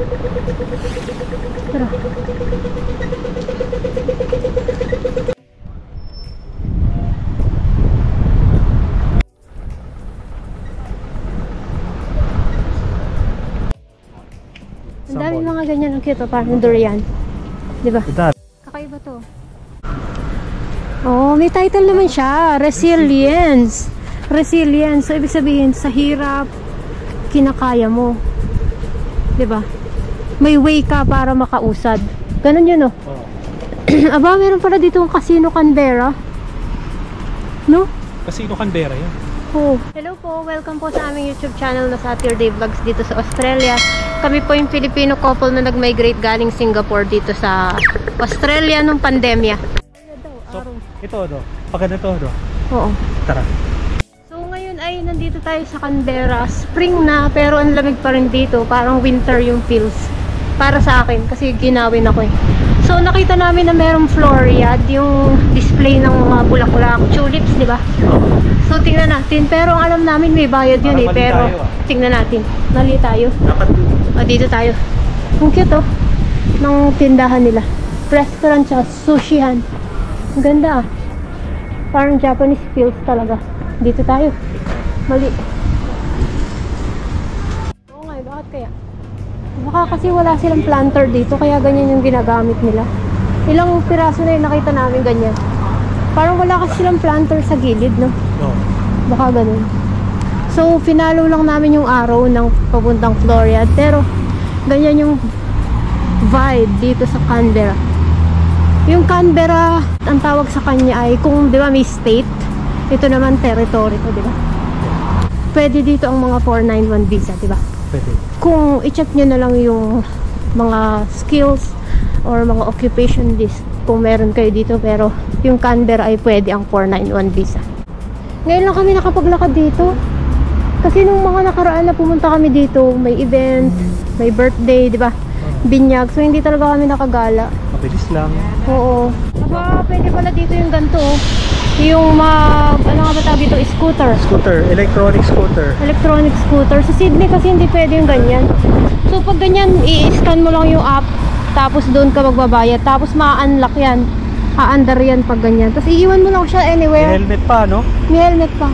Tara. Ang dami mga ganyan ang cute, parang durian. Diba? Kakaiba to. Oh, may title naman siya. Resilience. Resilience. So, ibig sabihin, sa hirap, kinakaya mo. Diba? May way ka para makausad. Ganun yun, oh. Aba, meron pala dito ang Casino Canberra. No? Casino Canberra yan. Oh. Hello po, welcome po sa aming YouTube channel na Saturday Vlogs dito sa Australia. Kami po yung Filipino couple na nag-migrate galing Singapore dito sa Australia nung pandemya. So, ito, do. Pagka ito, do. Oo. Tara. So, ngayon ay nandito tayo sa Canberra. Spring na, pero ang lamig pa rin dito. Parang winter yung feels. Para sa akin, kasi ginawin ako eh. So, nakita namin na merong Floriad, yung display ng mga bulaklak, tulips, di ba? So, tingnan natin. Pero ang alam namin may bayad yun eh. Pero, tingnan natin. Mali tayo. O, dito tayo. Ang cute oh. Ng tindahan nila. Restaurant siya. Sushihan. Ang ganda ah. Parang Japanese feels talaga. Dito tayo. Mali. Oo nga, bakit kaya? Baka kasi wala silang planter dito. Kaya ganyan yung ginagamit nila. Ilang piraso na yung nakita namin ganyan. Parang wala kasi silang planter sa gilid, no? Oo. Baka ganun. So, finalo lang namin yung araw ng papuntang Floriad. Pero, ganyan yung vibe dito sa Canberra. Yung Canberra, ang tawag sa kanya ay, kung di ba may state, ito naman territory to, di ba? Pwede dito ang mga 491 visa, di ba? Pwede. Kung i-check nyo na lang yung mga skills or mga occupation list kung meron kayo dito, pero yung Canberra ay pwede ang 491 visa. Ngayon lang kami nakapaglakad dito. Kasi nung mga nakaraan na pumunta kami dito, may event, may birthday, di ba? Binyag. So, hindi talaga kami nakagala. Mabilis lang. Oo. Aba, pwede pala dito yung ganito, oh. Yung ano nga ba tawag dito? Scooter. Scooter. Electronic scooter. Electronic scooter. Sa Sydney kasi hindi pwede yung ganyan. So, pag ganyan, i-scan mo lang yung app, tapos doon ka magbabayad. Tapos, ma-unlock yan. Aandar yan pag ganyan. Tapos, iiwan mo lang siya anywhere. May helmet pa, no? May helmet pa.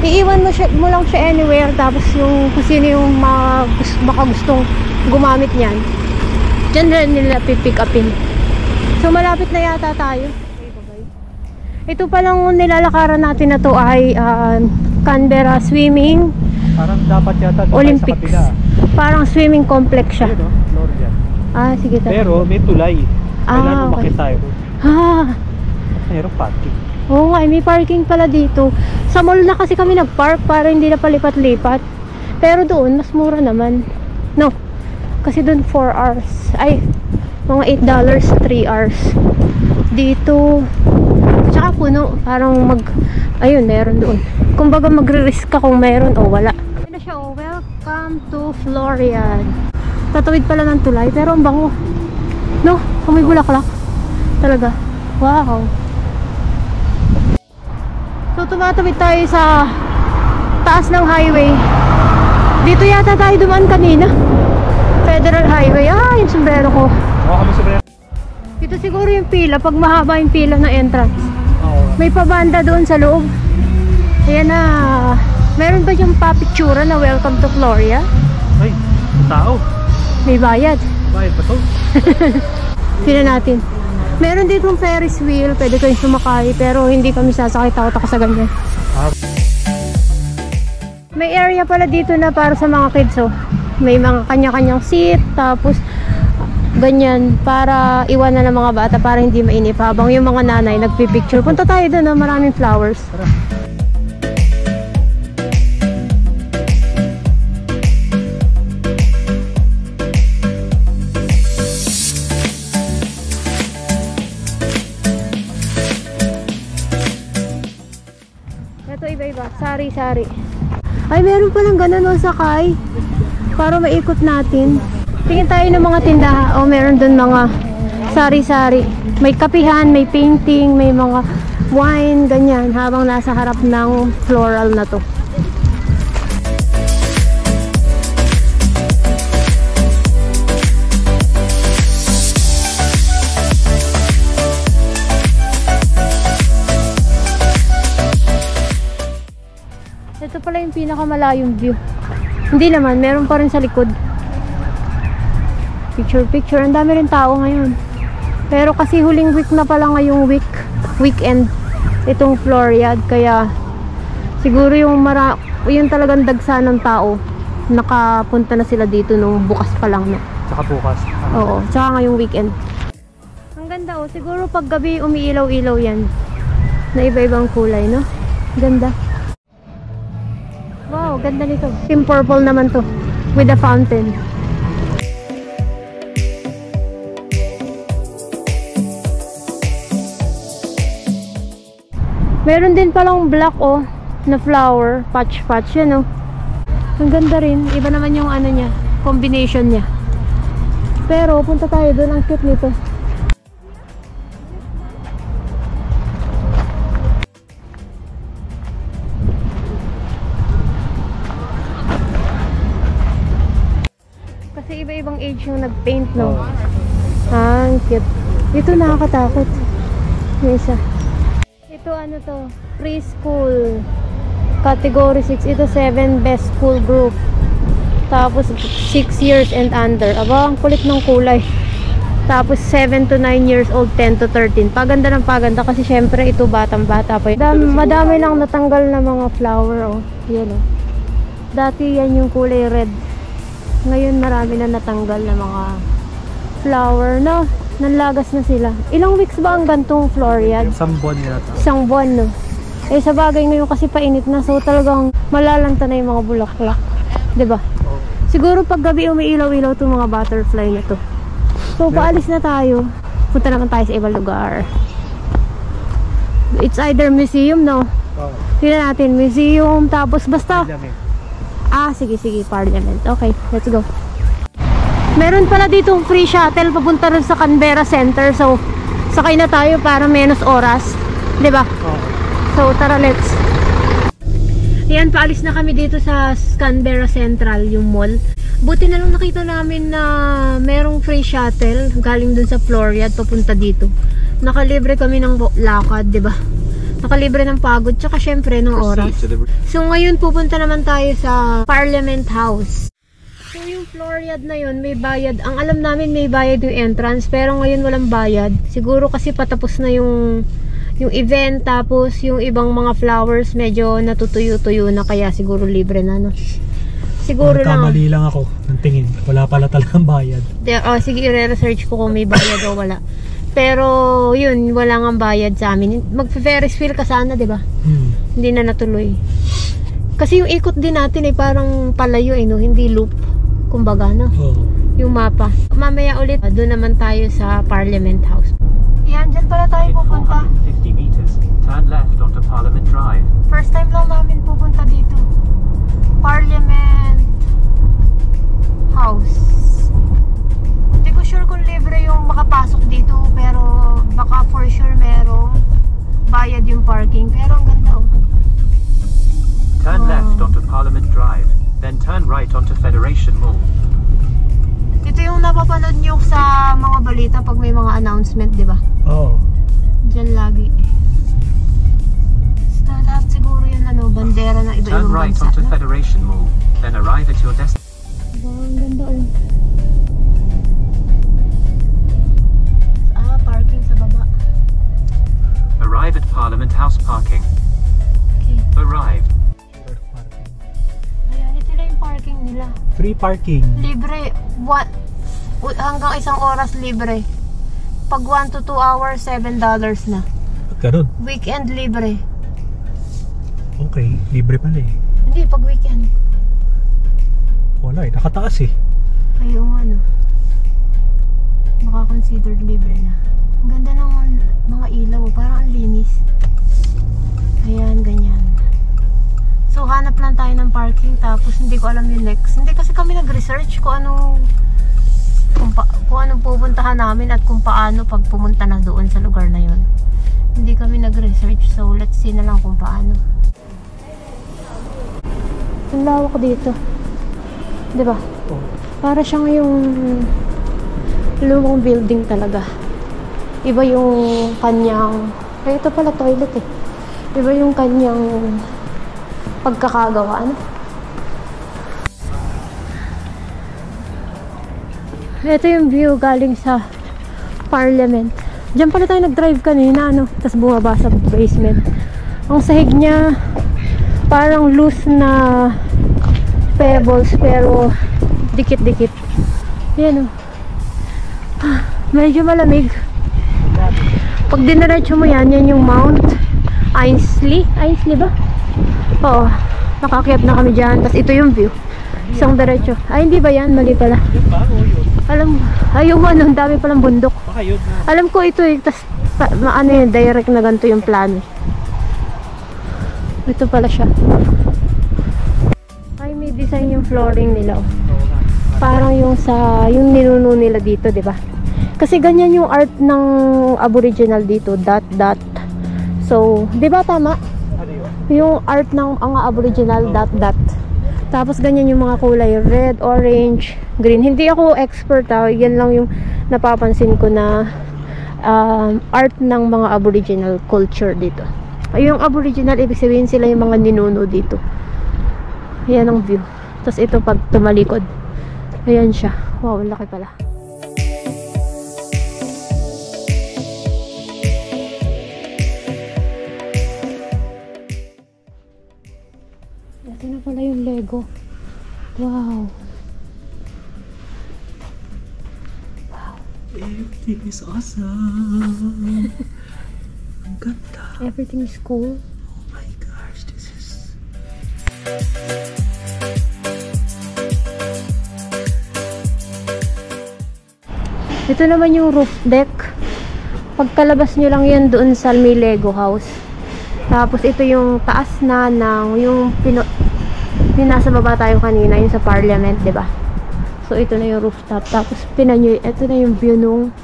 Iiwan mo lang siya anywhere. Tapos yung kung sino yung baka gustong gumamit niyan, dyan rin nila pipick upin. So malapit na yata tayo. Ito palang nilalakaran natin na to ay Canberra Swimming Parang dapat yata Olympics. sa kabila. Parang swimming complex siya. Ayun, no? Florian. Ah, sige tayo. Pero may tulay. Kailangan umakit tayo. Mayroong parking. Oo nga, may parking pala dito. Sa mall na kasi kami nag-park para hindi na palipat-lipat. Pero doon, mas mura naman. No, kasi doon 4 hours. Ay, mga $8, 3 hours. Dito, tsaka puno. Parang ayun, meron doon. Kumbaga magre-risk ka kung meron o wala. Ayun na siya, oh, welcome to Florian. Tatawid pala ng tulay, pero ang bango. No, may bulaklak. Talaga. Wow. So, tumatawid tayo sa taas ng highway. Dito yata tayo dumaan kanina. Federal Highway. Ah, yung sombrero ko. Kami sombrero. Ito siguro yung pila. Pag mahaba yung pila ng entrance. Oo. May pabanda doon sa loob. Ayan na. Meron ba yung papictura na welcome to Florida? Ay, tao. May bayad. Bayad ba to? Tingnan natin. Meron ditong Ferris wheel, pwede kayong sumakay, pero hindi kami sasakay, takot ako sa ganyan. May area pala dito na para sa mga kids, oh. May mga kanya-kanyang seat, tapos ganyan, para iwanan ng mga bata, para hindi mainip habang yung mga nanay nagpipicture. Punta tayo doon, oh, maraming flowers. Tara. Iba-iba, sari-sari. Ay, meron palang ganun o sakay para maikot natin. Tingin tayo ng mga tindahan. O, meron dun mga sari-sari. May kapihan, may painting, may mga wine, ganyan. Habang nasa harap ng floral na to. Ito pala yung pinakamalayong view. Hindi naman, meron pa rin sa likod. Picture. Ang dami rin tao ngayon. Pero kasi huling week na pala ngayong weekend itong Floriade, kaya siguro yung talagang dagsa ng tao. Nakapunta na sila dito nung bukas pa lang na. Tsaka bukas. Oo, tsaka ngayong weekend. Ang ganda oh, siguro pag gabi umiilaw-ilaw yan. Na iba-ibang kulay, no? Ganda. Wow, ganda nito. Team purple naman to with a fountain. Meron din palang black oh na flower, patch yan oh. Ang ganda rin. Iba naman yung ano niya, combination niya. Pero punta tayo doon, ang cute nito. Kasi iba-ibang age yung nag-paint, no? Ang cute. Ito nakakatakot. Yung isa. Ito ano to? Preschool. Category 6. Ito 7 best school group. Tapos 6 years and under. Aba, ang kulit ng kulay. Tapos 7 to 9 years old, 10 to 13. Paganda ng paganda kasi syempre ito batang-bata pa. Madami lang natanggal na mga flower, oh. Yan, oh. Dati yan yung kulay red. Ngayon marami na natanggal na mga flower, no? Nanlagas na sila. Ilang weeks ba ang gantong Floriade? Isang buwan nila to. Isang buwan, no? Eh sa bagay ngayon kasi painit na, so talagang malalanta na yung mga bulaklak, 'di ba? Oh. Siguro pag gabi umiilaw-ilaw itong mga butterfly na to. So paalis na tayo. Punta naman tayo sa ibang lugar. It's either museum, no? Oh. Tingnan natin, museum, tapos basta sige, Parliament. Okay, let's go. Meron pala ditong free shuttle papunta rin sa Canberra Center. So, sakay na tayo para menos oras. 'Di ba? Oh. So, tara, let's. Ayan, paalis na kami dito sa Canberra Central, yung mall. Buti na lang nakita namin na merong free shuttle galing dun sa Floriade papunta dito. Nakalibre kami ng lakad, 'di ba? Nakalibre ng pagod, tsaka syempre ng oras. So ngayon pupunta naman tayo sa Parliament House. So yung Floriade na yun, may bayad. Ang alam namin may bayad yung entrance, pero ngayon walang bayad. Siguro kasi patapos na yung event, tapos yung ibang mga flowers medyo natutuyo-tuyo na, kaya siguro libre na, no? Siguro lang. Kamali lang ako ng tingin. Wala pala talagang bayad. Sige, i-research ko kung may bayad o wala. Pero yun, wala nga bayad sa amin. Mag-Ferris wheel ka sana, di ba? Hindi na natuloy. Kasi yung ikot din natin ay parang palayo, no? Hindi loop. Kumbaga, no? Yung mapa. Mamaya ulit, doon naman tayo sa Parliament House. Yan, dyan pala tayo pupunta. 450 meters, turn left onto Parliament Drive. First time lang namin pupunta dito. Parliament House. Hindi ko sure kung libre yung makapasok dito, pero baka for sure merong bayad yung parking. Pero ang ganda, oh. Turn left onto Parliament Drive, then turn right onto Federation Mall. Ito yung napapanood nyo sa mga balita pag may mga announcement, di ba? Oo. Diyan lagi. So, lahat siguro yun, bandera ng iba-ibang Turn right bansa, onto no? Federation Mall, then arrive at your destination. Ang ganda, oh. Parking sa baba. Arrive at Parliament House parking. Okay. Arrived. Ayan, ito na yung parking nila. Free parking. Libre. Hanggang isang oras libre. Pag 1 to 2 hours, $7 na. Ganun. Weekend libre. Okay, libre pala eh. Hindi, pag weekend. Wala eh, nakataas eh. Ayaw nga, no? Baka considered libre na. Ang ganda ng mga ilaw, parang ang linis. Ayan, ganyan. So, hanap lang tayo ng parking, tapos hindi ko alam yung next. Hindi kasi kami nag-research kung anong pupuntahan namin at kung paano pag pumunta na doon sa lugar na yun. Hindi kami nag-research, so let's see na lang kung paano. Ang lawak dito. Diba? Oh. Para siyang yung lumang building talaga. Iba yung kanyang... ito pala toilet eh. Iba yung kanyang pagkakagawa. Ano? Ito yung view galing sa Parliament. Diyan pala tayo nag-drive kanina, ano? Tapos bumaba sa basement. Ang sahig niya parang loose na pebbles pero dikit-dikit. Yan, oh. Medyo malamig. Pag dinaretso mo yan, yan yung Mount Ainslie. Ainslie ba? Oo. Nakakyat na kami dyan. Tapos ito yung view. Isang diretso. Ay, hindi ba yan? Mali pala. Alam mo, ayaw mo, ano, ang dami palang bundok. Alam ko ito eh. Tapos, ano yun, direct na ganito yung plano. Ito pala siya. Ay, may design yung flooring nila. Oh. Parang yung sa, yung ninuno nila dito, di ba? Kasi ganyan yung art ng Aboriginal dito, dot dot. So, 'di ba tama? Yung art ng mga Aboriginal dot dot. Tapos ganyan yung mga kulay, red, orange, green. Hindi ako expert yan lang yung napapansin ko na art ng mga Aboriginal culture dito. Yung Aboriginal, ibig sabihin sila yung mga ninuno dito. Yan ang view. Tapos ito pag tumalikod. Ayan siya. Wow, laki pala. Ito na pala yung Lego. Wow. Wow. Everything is awesome. Ang ganda. Everything is cool. Oh my gosh, this is... Ito naman yung roof deck. Pagkalabas nyo lang yan doon sa may Lego house. Tapos ito yung taas na ng yung nasa baba tayo kanina, yung sa Parliament, 'di ba? So ito na yung rooftop. Tapos ito na yung view nung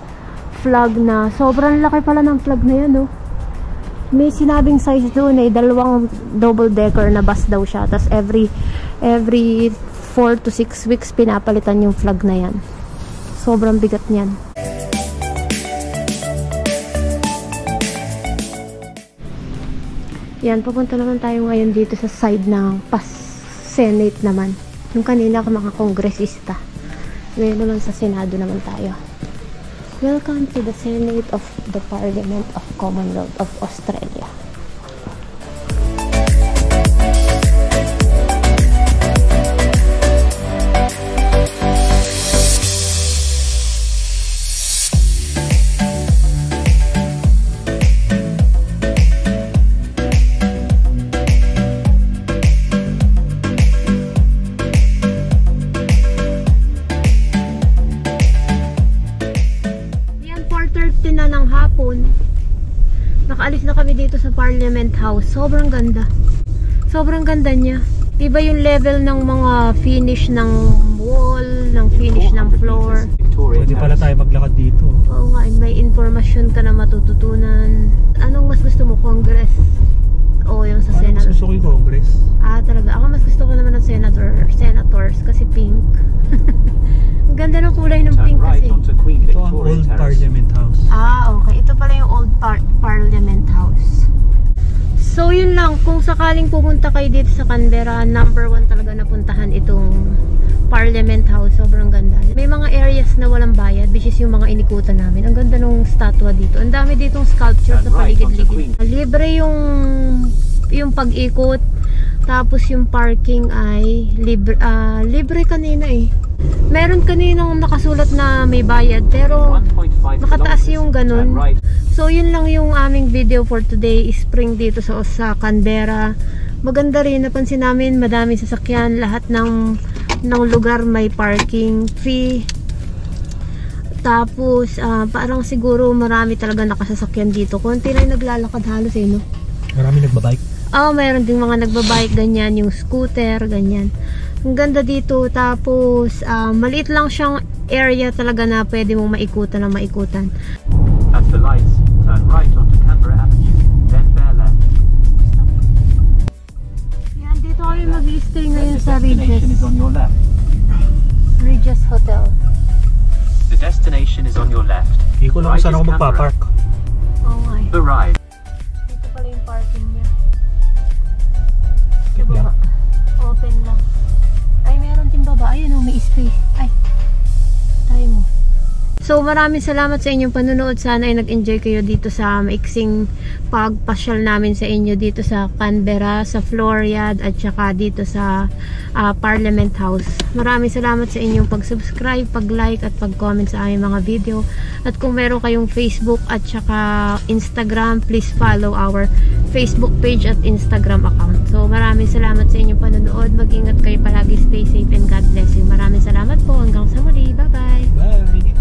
flag na sobrang laki pala ng flag na yan, oh. May sinabing size doon eh, 2 double decker na bus daw siya. Tapos every 4 to 6 weeks pinapalitan yung flag na yan. Sobrang bigat niyan. Yan, pupunta naman tayo ngayon dito sa side ng Senate naman. Yung kanina ako mga kongresista. Ngayon naman sa Senado naman tayo. Welcome to the Senate of the Parliament of Commonwealth of Australia. Nakaalis na kami dito sa Parliament House. Sobrang ganda. Sobrang ganda niya. Iba yung level ng mga finish ng wall, ng finish ng floor. Pwede pala tayo maglakad dito. Oo nga, may informasyon ka na matututunan. Anong mas gusto mo? Congress? O yung sa Senate? Mas gusto ko yung Congress. Ah, talaga. Ako mas gusto ko naman ng senators kasi pink. Ang ganda ng kulay ng pink kasi. Ito ang old Parliament House. Ah, okay. Ito pala yung old Parliament House. So, yun lang. Kung sakaling pumunta kayo dito sa Canberra, number 1 talaga napuntahan itong Parliament House. Sobrang ganda. May mga areas na walang bayad, which is yung mga inikutan namin. Ang ganda ng statwa dito. Ang dami ditong sculpture sa paligid-ligid. Libre yung pag-ikot. Tapos yung parking ay libre kanina eh. Meron kaninang nakasulat na may bayad pero nakataas yung ganun. So yun lang yung aming video for today. Spring dito sa Canberra. Maganda rin, napansin namin madaming sasakyan. Lahat ng lugar may parking fee. Tapos parang siguro marami talaga nakasasakyan dito. Konti lang naglalakad halos eh, no? Marami nagbabike. Mayroon ding mga nagbabike, ganyan, yung scooter, ganyan. Ang ganda dito, tapos maliit lang siyang area talaga na pwede mong maikutan na maikutan. At the lights, turn right onto Canberra Avenue, then bear left. Yan, dito kami mag-i-stay ngayon sa The destination is on your left. Regis Hotel. The destination is on your left. Hindi ko lang kung saan ako magpapark. Oh my. The ride. Dito pala yung parking niya. Yeah. So maraming salamat sa inyong panonood. Sana ay nag-enjoy kayo dito sa maiksing pagpasyal namin sa inyo dito sa Canberra, sa Floriade at saka dito sa Parliament House. Maraming salamat sa inyong pag-subscribe, pag-like at pag-comment sa aming mga video. At kung meron kayong Facebook at saka Instagram, please follow our Facebook page at Instagram account. So maraming salamat sa inyong panonood. Mag-ingat kayo palagi, stay safe and God bless you. Maraming salamat po. Hanggang sa muli. Bye-bye. Bye!